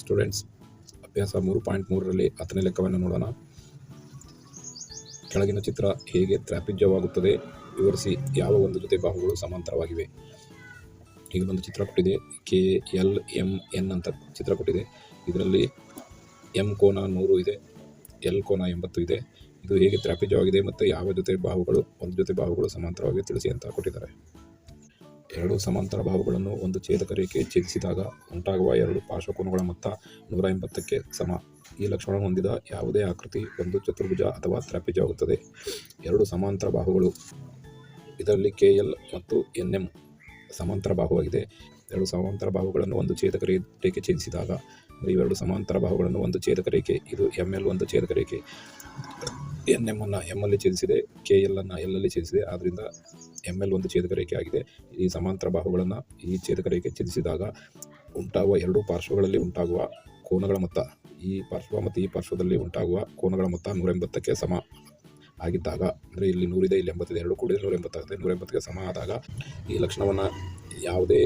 Students, ಅಭ್ಯಾಸ 3.3ರಲ್ಲಿ 10ನೇ ಲೆಕ್ಕವನ್ನು ನೋಡೋಣ. ಕೆಳಗಿನ ಚಿತ್ರ ಹೇಗೆ ತ್ರಾಪಿಜ್ಯವಾಗುತ್ತದೆ ವಿವರಿಸಿ. ಯಾವ ಒಂದು ಜೊತೆ ಬಾಹುಗಳು ಸಮಾಂತರವಾಗಿವೆ? ಈಗ ಒಂದು ಚಿತ್ರ ಕೊಟ್ಟಿದೆ, KLMN ಅಂತ ಚಿತ್ರ ಕೊಟ್ಟಿದೆ. ಇದರಲ್ಲಿ M ಕೋನ 100 ಇದೆ, L ಕೋನ 80 ಇದೆ. ಇದು ಹೇಗೆ ತ್ರಾಪಿಜ್ಯವಾಗಿದೆ ಮತ್ತು ಯಾವ ಜೊತೆ ಬಾಹುಗಳು ಒಂದು ಜೊತೆ ಬಾಹುಗಳು ಸಮಾಂತರವಾಗಿ ತಿಳಿಸಿ ಅಂತ ಕೊಟ್ಟಿದ್ದಾರೆ. ಎರಡು ಸಮಾಂತರ ಬಾಹುಗಳನ್ನು ಒಂದು ಛೇದಕ ರೇಖೆ ಛೇದಿಸಿದಾಗ ಉಂಟಾಗುವ ಎರಡು ಪಾರ್ಶ್ವಕೋನಗಳ ಮೊತ್ತ 180ಕ್ಕೆ ಸಮ. ಈ ಲಕ್ಷಣವನ್ನು ಹೊಂದಿದ ಯಾವುದೇ ಆಕೃತಿ ಒಂದು ಚತುರ್ಭುಜ ಅಥವಾ ತ್ರಾಪಿಜ್ಯವಾಗುತ್ತದೆ. ಎರಡು ಸಮಾಂತರ ಬಾಹುಗಳು, ಇದರಲ್ಲಿ KL ಮತ್ತು NM ಸಮಾಂತರ ಬಾಹುವಾಗಿದೆ. ಎರಡು ಸಮಾಂತರ ಬಾಹುಗಳನ್ನು ಒಂದು ಛೇದಕ ರೇಖೆ ಛೇದಿಸಿದಾಗ, ಇವೆರಡು ಸಮಾಂತರ ಬಾಹುಗಳನ್ನು ಒಂದು ಛೇದಕ ರೇಖೆ, ಇದು ML ಒಂದು ಛೇದಕ ರೇಖೆ, NM ಅನ್ನು M ಅಲ್ಲಿ ಛೇದಿಸಿದೆ, KL ಅನ್ನು L ಅಲ್ಲಿ ಛೇದಿಸಿದೆ. ಆದ್ದರಿಂದ ML ಒಂದು ಛೇದಕ ರೇಖೆ ಆಗಿದೆ. ಈ ಸಮಾಂತರ ಬಾಹುಗಳನ್ನು ಈ ಛೇದಕ ರೇಖೆ ಛೇದಿಸಿದಾಗ ಉಂಟಾಗುವ ಎರಡು ಪಾರ್ಶ್ವಗಳಲ್ಲಿ ಉಂಟಾಗುವ ಕೋನಗಳ ಮೊತ್ತ, ಈ ಪಾರ್ಶ್ವ ಮತ್ತು ಈ ಪಾರ್ಶ್ವದಲ್ಲಿ ಉಂಟಾಗುವ ಕೋನಗಳ ಮೊತ್ತ 180ಕ್ಕೆ ಸಮ ಆಗಿದ್ದಾಗ, ಅಂದರೆ ಇಲ್ಲಿ 100 ಇದೆ, ಇಲ್ಲಿ 80 ಇದೆ, ಎರಡು ಕೂಡಿದರೆ 180 ಆಗುತ್ತೆ. 180ಕ್ಕೆ ಸಮ ಆದಾಗ ಈ ಲಕ್ಷಣವನ್ನು ಯಾವುದೇ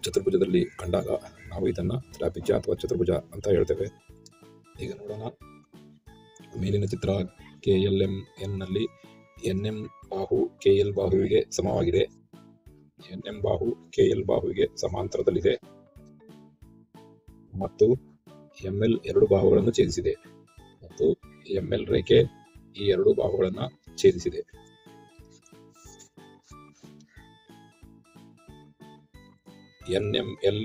ಚತುರ್ಭುಜದಲ್ಲಿ ಕಂಡಾಗ ನಾವು ಇದನ್ನು ತ್ರಾಪಿಜ್ಯ ಅಥವಾ ಚತುರ್ಭುಜ ಅಂತ ಹೇಳ್ತೇವೆ. ಈಗ ನೋಡೋಣ. ಮೇಲಿನ ಚಿತ್ರ KLMN ನಲ್ಲಿ NM ಬಾಹು KL ಬಾಹುವಿಗೆ ಸಮವಾಗಿದೆ. NM ಬಾಹು KL ಬಾಹುವಿಗೆ ಸಮಾಂತರದಲ್ಲಿದೆ ಮತ್ತು ML ಎರಡು ಬಾಹುಗಳನ್ನು ಛೇದಿಸಿದೆ ಮತ್ತು ML ರೇಖೆ ಈ ಎರಡು ಬಾಹುಗಳನ್ನು ಛೇದಿಸಿದೆ. NML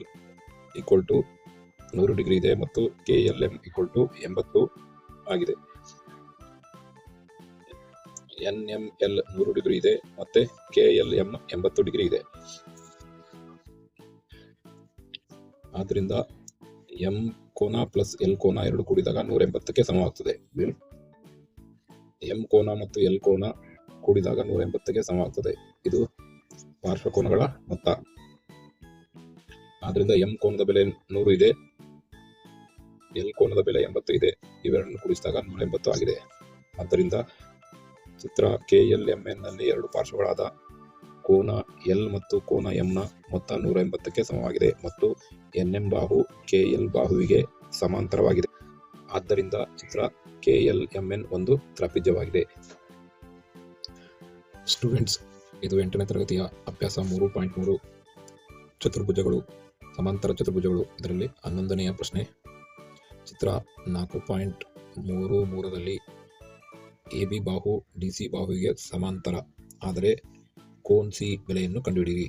= 100 ಡಿಗ್ರಿ ಇದೆ ಮತ್ತು KLM = 80 ಆಗಿದೆ. NML 100 ಡಿಗ್ರಿ ಇದೆ ಮತ್ತೆ KLM 80 ಡಿಗ್ರಿ ಇದೆ. ಆದ್ದರಿಂದ M ಕೋನ ಪ್ಲಸ್ L ಕೋನ ಎರಡು ಕೂಡಿದಾಗ 180ಕ್ಕೆ ಸಮವಾಗ್ತದೆ. M ಕೋನ ಮತ್ತು L ಕೋನ ಕೂಡಿದಾಗ 180ಕ್ಕೆ ಸಮವಾಗ್ತದೆ. ಇದು ಪಾರ್ಶ್ವಕೋನಗಳ ಮೊತ್ತ. ಆದ್ದರಿಂದ M ಕೋನದ ಬೆಲೆ 100 ಇದೆ, L ಕೋನದ ಬೆಲೆ 80 ಇದೆ. ಇವೆರಡನ್ನು ಕೂಡಿಸಿದಾಗ 180 ಆಗಿದೆ. ಆದ್ದರಿಂದ ಚಿತ್ರ KLMN ನಲ್ಲಿ ಎರಡು ಪಾರ್ಶ್ವಗಳಾದ ಕೋನ L ಮತ್ತು ಕೋನ M ನ ಮೊತ್ತ 180ಕ್ಕೆ ಸಮವಾಗಿದೆ ಮತ್ತು NM ಬಾಹು KL ಬಾಹುವಿಗೆ ಸಮಾಂತರವಾಗಿದೆ. ಆದ್ದರಿಂದ ಚಿತ್ರ KLMN ಒಂದು ತ್ರಾಪಿಜ್ಯವಾಗಿದೆ. ಸ್ಟೂಡೆಂಟ್ಸ್, ಇದು 8ನೇ ತರಗತಿಯ ಅಭ್ಯಾಸ 3.3 ಚತುರ್ಭುಜಗಳು, ಸಮಾಂತರ ಚತುರ್ಭುಜಗಳು. ಇದರಲ್ಲಿ 11ನೆಯ ಪ್ರಶ್ನೆ. ಚಿತ್ರ 4.33ರಲ್ಲಿ AB ಬಾಹು DC ಬಾಹುವಿಗೆ ಸಮಾಂತರ ಆದರೆ ಕೋನ್ C ಬೆಲೆಯನ್ನು ಕಂಡುಹಿಡಿಯಿರಿ.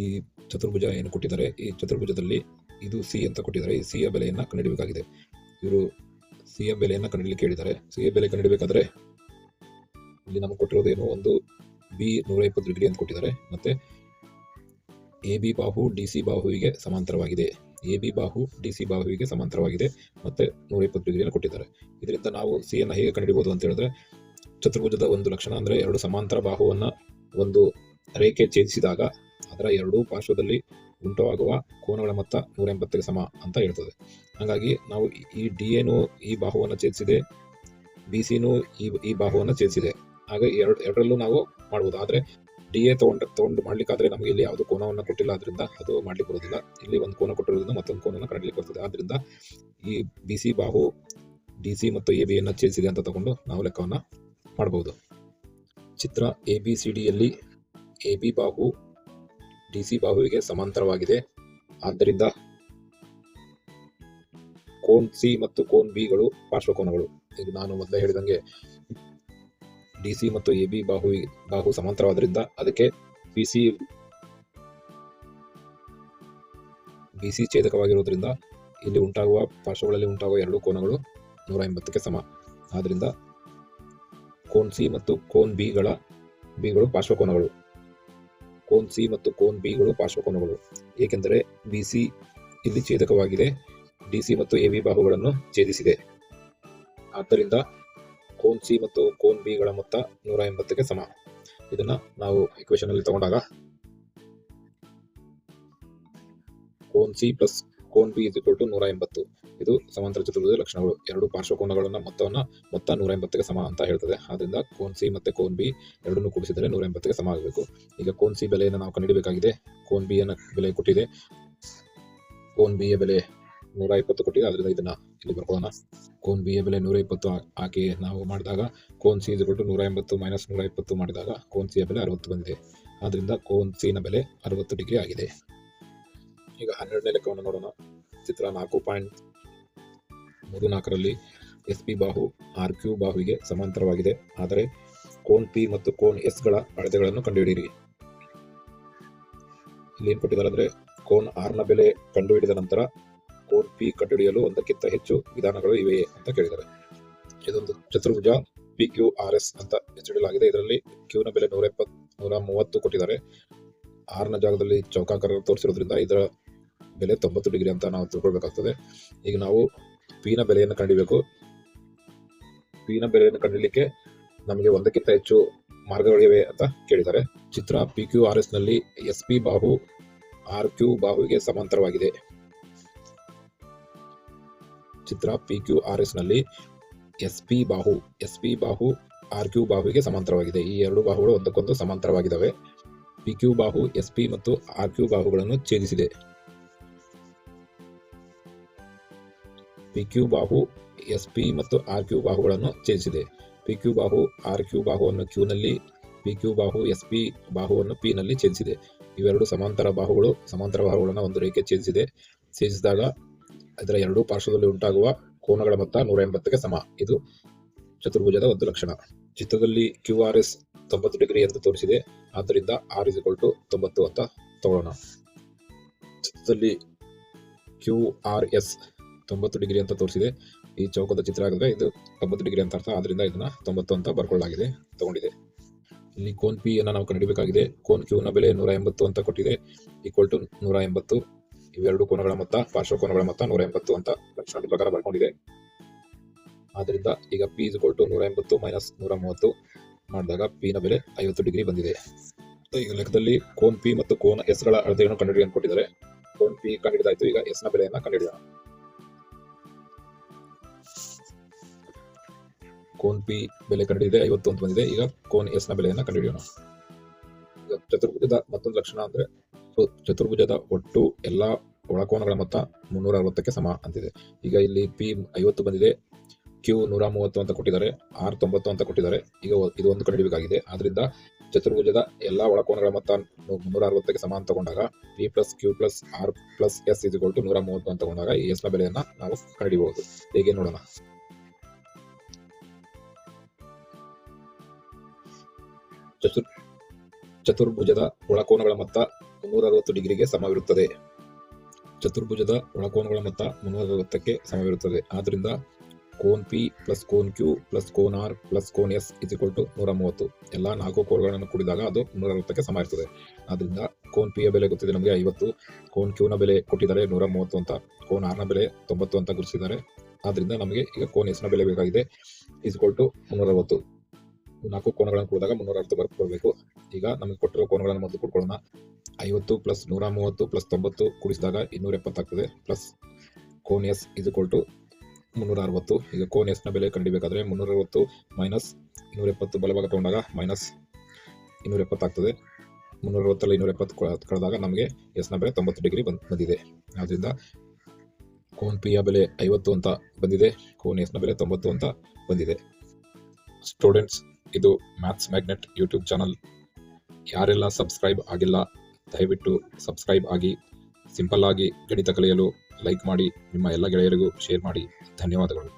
ಈ ಚತುರ್ಭುಜ ಏನು ಕೊಟ್ಟಿದ್ದಾರೆ, ಈ ಚತುರ್ಭುಜದಲ್ಲಿ ಇದು C ಅಂತ ಕೊಟ್ಟಿದ್ದಾರೆ. ಈ C ಯ ಬೆಲೆಯನ್ನು ಕಂಡುಹಿಡಬೇಕಾಗಿದೆ. ಇವರು C ಯ ಬೆಲೆಯನ್ನು ಕಂಡುಹಿಡಲಿಕ್ಕೆ ಹೇಳಿದ್ದಾರೆ. C ಯ ಬೆಲೆ ಕಂಡುಹಿಡಬೇಕಾದ್ರೆ ಇಲ್ಲಿ ನಮಗೆ ಕೊಟ್ಟಿರೋದೇನು, ಒಂದು B 120 ಡಿಗ್ರಿ ಅಂತ ಕೊಟ್ಟಿದ್ದಾರೆ ಮತ್ತೆ AB ಬಾಹು DC ಬಾಹುವಿಗೆ ಸಮಾಂತರವಾಗಿದೆ. AB ಬಾಹು DC ಬಾಹುವಿಗೆ ಸಮಾಂತರವಾಗಿದೆ ಮತ್ತೆ 120 ಡಿಗ್ರಿಯನ್ನು ಕೊಟ್ಟಿದ್ದಾರೆ. ಇದರಿಂದ ನಾವು C ಅನ್ನು ಹೇಗೆ ಕಂಡುಹಿಡಿಯಬಹುದು ಅಂತ ಹೇಳಿದ್ರೆ, ಚತುರ್ಭುಜದ ಒಂದು ಲಕ್ಷಣ ಅಂದರೆ ಎರಡು ಸಮಾಂತರ ಬಾಹುವನ್ನು ಒಂದು ರೇಖೆ ಛೇದಿಸಿದಾಗ ಅದರ ಎರಡೂ ಪಾರ್ಶ್ವದಲ್ಲಿ ಉಂಟಾಗುವ ಕೋನಗಳ ಮೊತ್ತ 180ಕ್ಕೆ ಸಮ ಅಂತ ಹೇಳ್ತದೆ. ಹಾಗಾಗಿ ನಾವು ಈ DAನು ಈ ಬಾಹುವನ್ನು ಛೇದಿಸಿದೆ, BCನೂ ಈ ಬಾಹುವನ್ನು ಛೇದಿಸಿದೆ. ಹಾಗೆ ಎರಡರಲ್ಲೂ ನಾವು ಮಾಡ್ಬೋದು. ಆದರೆ DA ತಗೊಂಡು ಮಾಡ್ಲಿಕ್ಕಾದ್ರೆ ನಮಗೆ ಇಲ್ಲಿ ಯಾವುದು ಕೋನವನ್ನು ಕೊಟ್ಟಿಲ್ಲ, ಅದರಿಂದ ಅದು ಮಾಡ್ಲಿಕ್ಕೆ ಬರೋದಿಲ್ಲ. ಇಲ್ಲಿ ಒಂದು ಕೋನ ಕೊಟ್ಟಿರೋದ್ರಿಂದ ಮತ್ತೊಂದು ಕೋನವನ್ನು ಕಂಡುಹಿಡಿಯಲಿಕ್ಕೆ ಬರ್ತದೆ. ಆದ್ದರಿಂದ ಈ BC ಬಾಹು DC ಮತ್ತು ABಯನ್ನು ಛೇದಿಸಿದೆ ಅಂತ ತಗೊಂಡು ನಾವು ಲೆಕ್ಕವನ್ನು ಮಾಡಬಹುದು. ಚಿತ್ರ ABCDಯಲ್ಲಿ AB ಬಾಹು DC ಬಾಹುವಿಗೆ ಸಮಾಂತರವಾಗಿದೆ. ಆದ್ದರಿಂದ ಕೋನ್ C ಮತ್ತು ಕೋನ್ B ಗಳು ಪಾರ್ಶ್ವಕೋನಗಳು. ಈಗ ನಾನು ಮೊದಲೇ ಹೇಳಿದಂಗೆ DC ಮತ್ತು AB ಬಾಹು ಸಮಾಂತರವಾದ್ರಿಂದ ಅದಕ್ಕೆ BC ಛೇದಕವಾಗಿರೋದ್ರಿಂದ ಇಲ್ಲಿ ಉಂಟಾಗುವ ಪಾರ್ಶ್ವಗಳಲ್ಲಿ ಉಂಟಾಗುವ ಎರಡು ಕೋನಗಳು 180ಕ್ಕೆ ಸಮ. ಆದ್ದರಿಂದ ಕೋನ್ C ಮತ್ತು ಕೋನ್ B ಗಳು ಪಾರ್ಶ್ವಕೋನಗಳು. ಕೋನ್ C ಮತ್ತು ಕೋನ್ B ಗಳು ಪಾರ್ಶ್ವಕೋನಗಳು, ಏಕೆಂದರೆ BC ಇಲ್ಲಿ ಛೇದಕವಾಗಿದೆ, DC ಮತ್ತು AB ಬಾಹುಗಳನ್ನು ಛೇದಿಸಿದೆ. ಆದ್ದರಿಂದ ಕೋನ್ C ಮತ್ತು ಕೋನ್ B ಗಳ ಮೊತ್ತ 180ಕ್ಕೆ ಸಮ. ಇದನ್ನ ನಾವು ಇಕ್ವೇಶನ್ ಅಲ್ಲಿ ತಗೊಂಡಾಗ ಕೋನ್ C ಪ್ಲಸ್ ಕೋನ್ ಬಿ ಇಸ್ ಈಕ್ವಲ್ ಟು 180. ಇದು ಸಮಾಂತರ ಚತುರ್ಭುಜದ ಲಕ್ಷಣಗಳು. ಎರಡು ಪಾರ್ಶ್ವಕೋನಗಳನ್ನ ಮೊತ್ತ 180ಗೆ ಸಮ ಅಂತ ಹೇಳ್ತದೆ. ಆದ್ದರಿಂದ ಕೋನ್ ಸಿ ಮತ್ತು ಕೋನ್ ಬಿ ಎರಡನ್ನೂ ಕೂಡಿಸಿದರೆ 180ಗೆ ಸಮ ಆಗಬೇಕು. ಈಗ ಕೋನ್ ಸಿ ಬೆಲೆಯನ್ನು ನಾವು ಕಂಡುಹಿಡಿಯಬೇಕಾಗಿದೆ. ಕೋನ್ ಬಿ ಯ ಬೆಲೆ ಕೊಟ್ಟಿದೆ. ಕೋನ್ ಬಿ ಯ ಬೆಲೆ 120 ಕೊಟ್ಟಿದೆ. ಆದ್ದರಿಂದ ಇದನ್ನ ಇಲ್ಲಿ ಬರ್ಕೊಳ್ಳೋಣ. ಕೋನ್ ಬಿ ಯ ಬೆಲೆ 120 ಹಾಕಿ ನಾವು ಮಾಡಿದಾಗ ಕೋನ್ C is equal to 180 minus 120 ಮಾಡಿದಾಗ ಕೋನ್ ಸಿ ಯ ಬೆಲೆ 60 ಬಂದಿದೆ. ಆದ್ದರಿಂದ ಕೋನ್ ಸಿ ನ ಬೆಲೆ 60 ಡಿಗ್ರಿ ಆಗಿದೆ. ಈಗ 12ನೇ ಲೆಕ್ಕವನ್ನು ನೋಡೋಣ. ಚಿತ್ರ 4.34ರಲ್ಲಿ ಎಸ್ ಪಿ ಬಾಹು ಆರ್ ಕ್ಯೂ ಬಾಹುವಿಗೆ ಸಮಾಂತರವಾಗಿದೆ. ಆದರೆ ಕೋನ್ ಪಿ ಮತ್ತು ಕೋನ್ ಎಸ್ ಗಳ ಅಳತೆಗಳನ್ನು ಕಂಡುಹಿಡಿಯಿರಿ. ಇಲ್ಲಿ ಏನು ಕೊಟ್ಟಿದ್ದಾರೆ ಅಂದರೆ ಕೋನ್ ಆರ್ ನ ಬೆಲೆ ಕಂಡುಹಿಡಿದ ನಂತರ ಕೋನ್ ಪಿ ಕಂಡುಹಿಡಿಯಲು ಒಂದಕ್ಕಿಂತ ಹೆಚ್ಚು ವಿಧಾನಗಳು ಇವೆಯೇ ಅಂತ ಕೇಳಿದ್ದಾರೆ. ಇದೊಂದು ಚತುರ್ಭುಜ ಪಿ ಕ್ಯೂ ಆರ್ ಎಸ್ ಅಂತ ಹೆಸರಿಡಲಾಗಿದೆ. ಇದರಲ್ಲಿ ಕ್ಯೂ ನ ಬೆಲೆ 130 ಕೊಟ್ಟಿದ್ದಾರೆ. ಆರ್ ನ ಜಾಗದಲ್ಲಿ ಚೌಕಾಕಾರ ತೋರಿಸಿರೋದ್ರಿಂದ ಇದರ ಬೆಲೆ 90 ಡಿಗ್ರಿ ಅಂತ ನಾವು ತಿಳ್ಕೊಳ್ಬೇಕಾಗ್ತದೆ. ಈಗ ನಾವು ಪಿ ನ ಬೆಲೆಯನ್ನು ಕಂಡುಹಿಡಿಯಬೇಕು. ಪಿ ನ ಬೆಲೆಯನ್ನು ಕಂಡುಹಿಡಿಯಲಿಕ್ಕೆ ನಮಗೆ ಒಂದಕ್ಕಿಂತ ಹೆಚ್ಚು ಮಾರ್ಗಗಳಿವೆ ಅಂತ ಕೇಳಿದ್ದಾರೆ. ಚಿತ್ರ ಪಿ ಕ್ಯೂ ಆರ್ ಎಸ್ ನಲ್ಲಿ ಎಸ್ ಪಿ ಬಾಹು ಆರ್ ಕ್ಯೂ ಬಾಹುವಿಗೆ ಸಮಾಂತರವಾಗಿದೆ. ಚಿತ್ರ ಪಿ ಕ್ಯೂ ಆರ್ ಎಸ್ ನಲ್ಲಿ ಎಸ್ ಪಿ ಬಾಹು ಆರ್ ಕ್ಯೂ ಬಾಹುವಿಗೆ ಸಮಾಂತರವಾಗಿದೆ. ಈ ಎರಡು ಬಾಹುಗಳು ಒಂದಕ್ಕೊಂದು ಸಮಾಂತರವಾಗಿದ್ದಾವೆ. ಪಿ ಕ್ಯೂ ಬಾಹು ಎಸ್ ಪಿ ಮತ್ತು ಆರ್ ಕ್ಯೂ ಬಾಹುಗಳನ್ನು ಛೇದಿಸಿದೆ. ಪಿ ಕ್ಯೂ ಬಾಹು ಎಸ್ ಪಿ ಮತ್ತು ಆರ್ ಕ್ಯೂ ಬಾಹುಗಳನ್ನು ಛೇದಿಸಿದೆ. ಪಿ ಕ್ಯೂ ಬಾಹು ಆರ್ ಕ್ಯೂ ಬಾಹುವನ್ನು ಕ್ಯೂ ನಲ್ಲಿ, ಪಿ ಕ್ಯೂ ಬಾಹು ಎಸ್ ಪಿ ಬಾಹುವನ್ನು ಪಿ ನಲ್ಲಿ ಛೇದಿಸಿದೆ. ಇವೆರಡು ಸಮಾಂತರ ಬಾಹುಗಳನ್ನು ಒಂದು ರೇಖೆ ಛೇದಿಸಿದಾಗ ಇದರ ಎರಡೂ ಪಾರ್ಶ್ವದಲ್ಲಿ ಉಂಟಾಗುವ ಕೋನಗಳ ಮೊತ್ತ 180ಗೆ ಸಮ. ಇದು ಚತುರ್ಭುಜದ ಒಂದು ಲಕ್ಷಣ. ಚಿತ್ರದಲ್ಲಿ ಕ್ಯೂ ಆರ್ ಎಸ್ 90 ಡಿಗ್ರಿ ಎಂದು ತೋರಿಸಿದೆ. ಆದ್ದರಿಂದ ಆರ್ ಇಸ್ ಈಕ್ವಲ್ ಟು 90 ಅಂತ ತಗೊಳ್ಳೋಣ. ಚಿತ್ರದಲ್ಲಿ ಕ್ಯೂ ಆರ್ ಎಸ್ 90 ಡಿಗ್ರಿ ಅಂತ ತೋರಿಸಿದೆ. ಈ ಚೌಕದ ಚಿತ್ರ ಆಗಿದ್ರೆ ಇದು 90 ಡಿಗ್ರಿ ಅಂತ ಅರ್ಥ. ಆದ್ರಿಂದ ಇದನ್ನ 90 ಅಂತ ತಗೊಂಡಿದೆ. ಇಲ್ಲಿ ಕೋನ್ ಪಿ ಅನ್ನು ನಾವು ಕಂಡುಹಿಡಿಯಬೇಕಾಗಿದೆ. ಕೋನ್ ಕ್ಯೂ ನ ಬೆಲೆ 180 ಅಂತ ಕೊಟ್ಟಿದೆ. Equal to 180. ಇವೆರಡು ಕೋನಗಳ ಮೊತ್ತ, ಪಾರ್ಶ್ವಕೋನಗಳ ಮೊತ್ತ 180 ಅಂತ ಲಕ್ಷಣದ ಪ್ರಕಾರ ಬರ್ಕೊಂಡಿದೆ. ಆದ್ದರಿಂದ ಈಗ P is equal to 180 minus 130 ಮಾಡಿದಾಗ ಪಿ ನ ಬೆಲೆ 50 ಡಿಗ್ರಿ ಬಂದಿದೆ. ಈಗ ಲೆಕ್ಕದಲ್ಲಿ ಕೋನ್ ಪಿ ಮತ್ತು ಕೋನ್ ಎಸ್ ಗಳ ಅಳತೆಯನ್ನು ಕಂಡುಹಿಡಿಯಲು ಕೊಟ್ಟಿದ್ದಾರೆ. ಕೋನ್ ಪಿ ಕಂಡುಹಿಡಿದಾಯ್ತು. ಈಗ ಎಸ್ ನ ಬೆಲೆಯನ್ನ ಕಂಡುಹಿಡಿಯೋಣ. ಕೋನ್ ಪಿ ಬೆಲೆ ಕಂಡುಹಿಡಿದೆ 50 ಅಂತ ಬಂದಿದೆ. ಈಗ ಕೋನ್ ಎಸ್ ನ ಬೆಲೆಯನ್ನ ಕಂಡುಹಿಡಿಯೋಣ. ಈಗ ಚತುರ್ಭುಜದ ಮತ್ತೊಂದು ಲಕ್ಷಣ ಅಂದ್ರೆ ಚತುರ್ಭುಜದ ಒಟ್ಟು ಎಲ್ಲಾ ಒಳಕೋನಗಳ ಮೊತ್ತ 360ಕ್ಕೆ ಸಮ ಅಂತಿದೆ. ಈಗ ಇಲ್ಲಿ ಪಿ 50 ಬಂದಿದೆ, ಕ್ಯೂ 130 ಅಂತ ಕೊಟ್ಟಿದ್ದಾರೆ, ಆರ್ 90 ಅಂತ ಕೊಟ್ಟಿದ್ದಾರೆ. ಈಗ ಇದು ಒಂದು ಕಂಡುಹಿಡಿಯಬೇಕಾಗಿದೆ. ಆದ್ರಿಂದ ಚತುರ್ಭುಜದ ಎಲ್ಲಾ ಒಳಕೋನಗಳ ಮೊತ್ತ 360ಕ್ಕೆ ಸಮ ಅಂತ ತಗೊಂಡಾಗ P plus Q plus R plus S is equal to 130 ಅಂತ ತಗೊಂಡಾಗ ಈ ಎಸ್ ನ ಬೆಲೆಯನ್ನ ನಾವು ಕಂಡುಹಿಡಿಯಬಹುದು. ಹೇಗೆ ನೋಡೋಣ. ಚತುರ್ಭುಜದ ಒಳಕೋನಗಳ ಮೊತ್ತ 360 ಡಿಗ್ರಿಗೆ ಸಮವಿರುತ್ತದೆ. ಚತುರ್ಭುಜದ ಒಳಕೋನಗಳ ಮೊತ್ತ 360ಕ್ಕೆ ಸಮವಿರುತ್ತದೆ. ಆದ್ರಿಂದ ಕೋನ್ ಪಿ ಪ್ಲಸ್ ಕೋನ್ ಕ್ಯೂ ಪ್ಲಸ್ ಕೋನ್ ಆರ್ ಪ್ಲಸ್ ಕೋನ್ ಎಸ್ ಇಸ್ ಈಕ್ವಲ್ ಟು 130. ಎಲ್ಲ 4 ಕೋನಗಳನ್ನು ಕೂಡಿದಾಗ ಅದು 360ಕ್ಕೆ ಸಮ ಇರ್ತದೆ. ಆದ್ರಿಂದ ಕೋನ್ ಪಿ ಯ ಬೆಲೆ ಗೊತ್ತಿದೆ ನಮಗೆ 50, ಕೋನ್ ಕ್ಯೂ ನ ಬೆಲೆ ಕೊಟ್ಟಿದ್ದಾರೆ 130 ಅಂತ, ಕೋನ್ ಆರ್ ನ ಬೆಲೆ 90 ಅಂತ ಗುರುತಿಸಿದ್ದಾರೆ. ಆದ್ರಿಂದ ನಮಗೆ ಈಗ ಕೋನ್ ಎಸ್ ನ ಬೆಲೆ ಬೇಕಾಗಿದೆ. Is equal to 360. 4 ಕೋನಗಳನ್ನು ಕೂಡಿದಾಗ 360 ಬರ್ಕೊಳ್ಬೇಕು. ಈಗ ನಮಗೆ ಕೊಟ್ಟಿರೋ ಕೋನಗಳನ್ನು ಮೊದಲು ಕೂಡ್ಕೊಳ್ಳೋಣ. 50 ಪ್ಲಸ್ 130 ಪ್ಲಸ್ 90 ಕೂಡಿಸಿದಾಗ 270 ಆಗ್ತದೆ. ಪ್ಲಸ್ ಕೋನ್ ಎಸ್ ಇಸ್ ಈಕ್ವಲ್ ಟು 360. ಈಗ ಕೋನ್ ಎಸ್ ನ ಬೆಲೆ ಕಂಡುಹಿಡಿಯಬೇಕಾದ್ರೆ 360 ಮೈನಸ್ 270 ಬಲಭಾಗ ತಗೊಂಡಾಗ ಮೈನಸ್ 270 ಆಗ್ತದೆ. 360ರಲ್ಲಿ 270 ಕಳೆದಾಗ ನಮಗೆ ಎಸ್ ನ ಬೆಲೆ 90 ಡಿಗ್ರಿ ಬಂದಿದೆ. ಆದ್ರಿಂದ ಕೋನ್ ಪಿ ಯ ಬೆಲೆ 50 ಅಂತ ಬಂದಿದೆ, ಕೋನ್ ಎಸ್ ನ ಬೆಲೆ 90 ಅಂತ ಬಂದಿದೆ. ಸ್ಟೂಡೆಂಟ್ಸ್, ಇದು ಮ್ಯಾಥ್ಸ್ ಮ್ಯಾಗ್ನೆಟ್ ಯೂಟ್ಯೂಬ್ ಚಾನಲ್. ಯಾರೆಲ್ಲ ಸಬ್ಸ್ಕ್ರೈಬ್ ಆಗಿಲ್ಲ ದಯವಿಟ್ಟು ಸಬ್ಸ್ಕ್ರೈಬ್ ಆಗಿ. ಸಿಂಪಲ್ ಆಗಿ ಗಣಿತ ಕಲಿಯಲು ಲೈಕ್ ಮಾಡಿ, ನಿಮ್ಮ ಎಲ್ಲ ಗೆಳೆಯರಿಗೂ ಶೇರ್ ಮಾಡಿ. ಧನ್ಯವಾದಗಳು.